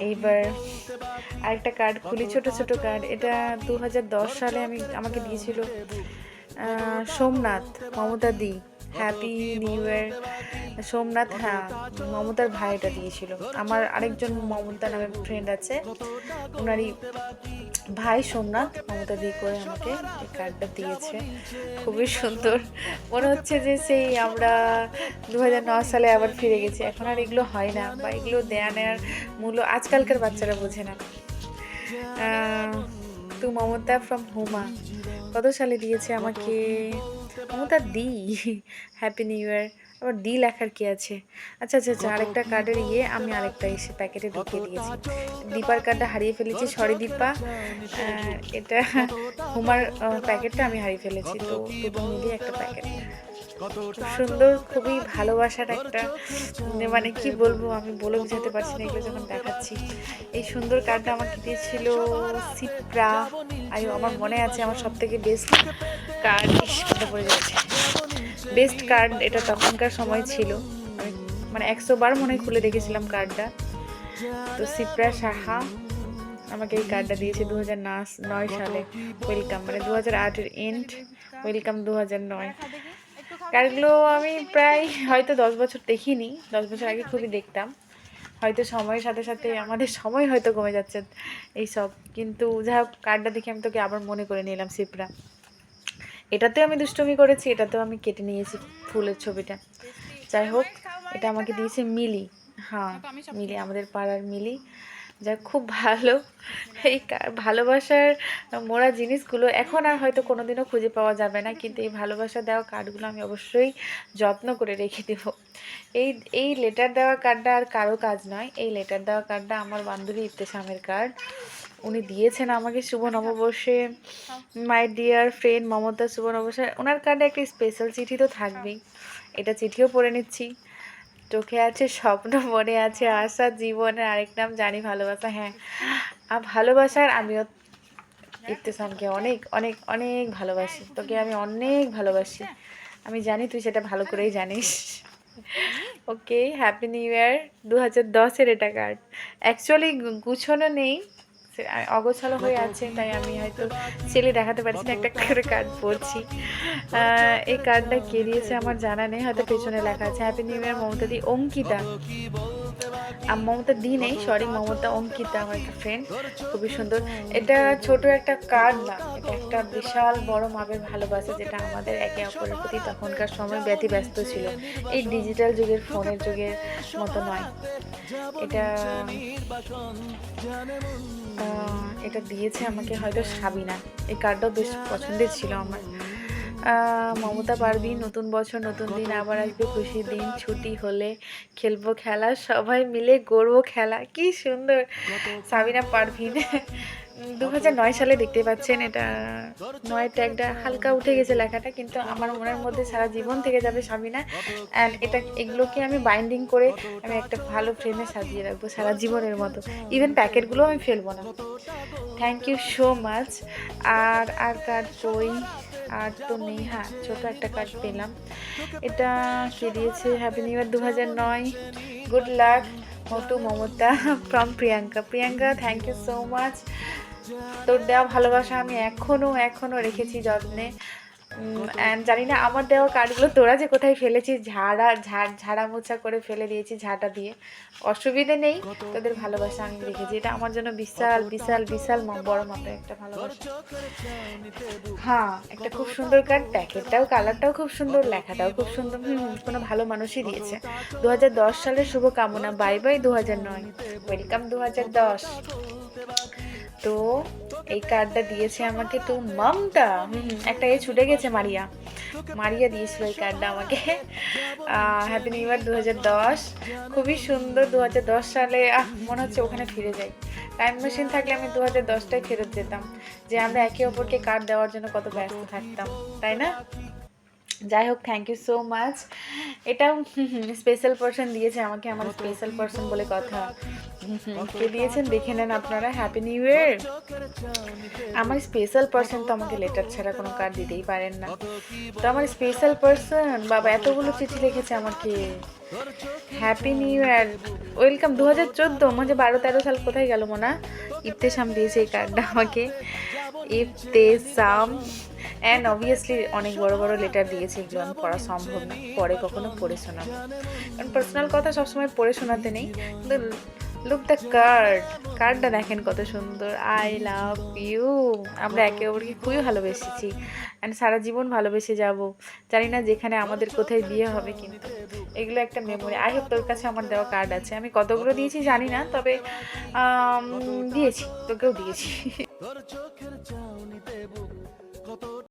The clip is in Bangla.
এইবার আরেকটা কার্ড খুলি, ছোট ছোট কার্ড। এটা 2010 সালে আমাকে দিয়েছিল Somnath, Mamata di. Happy new year Somnath. হ্যাঁ, মমতার ভাই এটা দিয়েছিল। আমার আরেকজন মমতা নামে ফ্রেন্ড আছে, ওনারই ভাই সোমনাথ মমতা দি করে আমাকে এই কার্ডটা দিয়েছে। খুবই সুন্দর, মনে হচ্ছে যে সেই আমরা 2009 সালে আবার ফিরে গেছি। এখন আর এগুলো হয় না, বা এগুলো দেয়া নেওয়ার মূল্য আজকালকার বাচ্চারা বোঝে না। তু মমতা ফ্রম হুমা কত সালে দিয়েছে আমাকে Mamata di. Happy new year. আবার দি লেখার কি আছে? আচ্ছা আচ্ছা আচ্ছা, আরেকটা কার্ডের আমি আরেকটা এসে প্যাকেটে ঢুকিয়ে দিয়েছি। দীপার কার্ডটা হারিয়ে ফেলেছি, সরি দীপা। এটা হুমার প্যাকেটটা আমি হারিয়ে ফেলেছি, তো দুটো মিলিয়ে একটা প্যাকেট। খুব সুন্দর, খুবই ভালোবাসার একটা, মানে কি বলবো, আমি বলে বোঝাতে পারছি না এগুলো যখন দেখাচ্ছি। এই সুন্দর কার্ডটা আমাকে দিয়েছিল সিপ্রা। আমার মনে আছে আমার সব থেকে বেস্ট কার্ড, মনে পড়ে যাচ্ছে, বেস্ট কার্ড এটা তখনকার সময় ছিল। আমি মানে 100 বার মনে হয় খুলে দেখেছিলাম কার্ডটা। তো সিপ্রা সাহা আমাকে এই কার্ডটা দিয়েছে 2009 সালে। ওয়েলকাম, মানে 2008-এর এন্ড, ওয়েলকাম 2009। কার্ডগুলো আমি প্রায় হয়তো 10 বছর দেখিনি, 10 বছর আগে খুবই দেখতাম। হয়তো সময়ের সাথে সাথে আমাদের সময় হয়তো কমে যাচ্ছে এইসব, কিন্তু যা হোক কার্ডটা দেখে আমি তোকে আবার মনে করে নিলাম সিপ্রা। এটাতেও আমি দুষ্টুমি করেছি, এটাতেও আমি কেটে নিয়েছি ফুলের ছবিটা। যাই হোক, এটা আমাকে দিয়েছে মিলি। হ্যাঁ, মিলি, আমাদের পাড়ার মিলি। যা খুব ভালো। এই ভালোবাসার মোড়া জিনিসগুলো এখন আর হয়তো কোনোদিনও খুঁজে পাওয়া যাবে না, কিন্তু এই ভালোবাসা দেওয়া কার্ডগুলো আমি অবশ্যই যত্ন করে রেখে দেব। এই এই লেটার দেওয়া কার্ডটা আর কারো কাজ নয়। এই লেটার দেওয়া কার্ডটা আমার বান্ধবী ইবতেসামের কার্ড। উনি দিয়েছেন আমাকে শুভ নববর্ষে। মাই ডিয়ার ফ্রেন্ড মমতা, শুভ নববর্ষে। ওনার কার্ডে একটা স্পেশাল চিঠি তো থাকবেই, এটা চিঠিও পড়ে নিচ্ছি। চোখে আছে স্বপ্ন, মনে আছে আশা, জীবনের আরেক নাম জানি ভালোবাসা। হ্যাঁ, আর ভালোবাসার আমিও ইবতেসামকে অনেক অনেক অনেক ভালোবাসি। তোকে আমি অনেক ভালোবাসি, আমি জানি তুই সেটা ভালো করেই জানিস। ওকে, হ্যাপি নিউ ইয়ার 2010-এর এটা কার্ড। অ্যাকচুয়ালি গুছানো নেই, অগোছালো হয়ে আছে, তাই আমি হয়তো ছেলে দেখাতে পারছি না, একটা করে কার্ড পড়ছি। এই কার্ডটা কে দিয়েছে আমার জানা নেই, হয়তো পেছনে লেখা আছে হ্যাপি নিউ ইয়ার মমতা দি। অঙ্কিতা, মমতা দি নেই, সরি, মমতা অঙ্কিতা আমার একটা ফ্রেন্ড। খুবই সুন্দর। এটা ছোট একটা কার্ড না, এটা একটা বিশাল বড় মাপের ভালোবাসা, যেটা আমাদের একে অপরের প্রতি তখনকার সময় ব্যতিব্যস্ত ছিল। এই ডিজিটাল যুগের ফোনের যুগের মতো নয়। এটা এটা দিয়েছে আমাকে হয়তো সাবিনা। এই কার্ডটাও বেশ পছন্দের ছিল আমার। মমতা পারভিন, নতুন বছর নতুন দিন, আবার আসবে খুশির দিন, ছুটি হলে খেলবো খেলা, সবাই মিলে গড়বো খেলা। কি সুন্দর, সাবিনা পারভিন। 2009 সালে দেখতে পাচ্ছেন, এটা 9 ট্যাগটা হালকা উঠে গেছে লেখাটা, কিন্তু আমার মনের মধ্যে সারা জীবন থেকে যাবে সাবিনা। অ্যান্ড এগুলোকে আমি বাইন্ডিং করে আমি একটা ভালো ফ্রেমে সাজিয়ে রাখবো সারা জীবনের মতো। ইভেন প্যাকেটগুলো আমি ফেলবো না। Thank you so much. আর কার্ড কই? আর তো নেই। হ্যাঁ, ছোট একটা কার্ড পেলাম। এটা কে দিয়েছে? Happy new year 2009, good luck Motu Mamata from Priyanka. Priyanka, thank you so much. তোর দেওয়া ভালোবাসা আমি এখনো রেখেছি যত্নে। অ্যান্ড জানি না আমার দেওয়া কার্ডগুলো তোরা যে কোথায় ফেলেছিস, ঝাড়া মোছা করে ফেলে দিয়েছি ঝাঁটা দিয়ে। অসুবিধে নেই, তোদের ভালোবাসা আমি রেখেছি। এটা আমার জন্য বিশাল বিশাল বিশাল বড় মাপের একটা ভালোবাসা। হ্যাঁ, একটা খুব সুন্দর কার্ড, প্যাকেটটাও কালারটাও খুব সুন্দর, লেখাটাও খুব সুন্দর। কোনো ভালো মানুষই দিয়েছে। 2010 সালের শুভকামনা, বাই বাই 2009, ওয়েলকাম 2010। তো এই কার্ডটা দিয়েছে আমাকে তো মমতা। একটা ছুটে গেছে, মারিয়া দিয়েছিল এই কার্ডটা আমাকে। হ্যাপি নিউ ইয়ার 2010। খুবই সুন্দর। 2010 সালে মনে হচ্ছে ওখানে ফিরে যাই। টাইম মেশিন থাকলে আমি 2010টায় ফেরত যেতাম, যে আমরা একে অপরকে কার্ড দেওয়ার জন্য কত ব্যস্ত থাকতাম, তাই না? যাই হোক, থ্যাংক ইউ সো মাচ। এটাও স্পেশাল পারসন দিয়েছে আমাকে, আমার স্পেশাল পারসন বলে কথা। কে দিয়েছেন দেখে নেন আপনারা। হ্যাপি নিউ ইয়ার। আমার স্পেশাল পারসন তো আমাকে লেটার ছাড়া কোনো কার্ড দিতেই পারেন না। তো আমার স্পেশাল পারসন বাবা এতগুলো চিঠি লিখেছে আমাকে। হ্যাপি নিউ ইয়ার, ওয়েলকাম 2014, মানে 12-13 সাল কোথায় গেল মোনা। ইফতেসাম দিয়েছে এই কার্ডটা আমাকে, ইফতেসাম। অ্যান্ড অবভিয়াসলি অনেক বড় বড় লেটার দিয়েছে, এগুলো আমি পড়া সম্ভব না, পরে কখনো পড়ে শোনাবো, কারণ পার্সোনাল কথা সবসময় পড়ে শোনাতে নেই। কিন্তু লুক দ্য কার্ডটা দেখেন কত সুন্দর। I love you. আমরা একে অপরকে খুবই ভালোবেসেছি অ্যান্ড সারা জীবন ভালোবেসে যাব। জানি না যেখানে আমাদের কোথায় বিয়ে হবে, কিন্তু এগুলো একটা মেমোরি। আই হোপ তোর কাছে আমার দেওয়া কার্ড আছে। আমি কতগুলো দিয়েছি জানি না, তবে দিয়েছি, তোকেও দিয়েছি।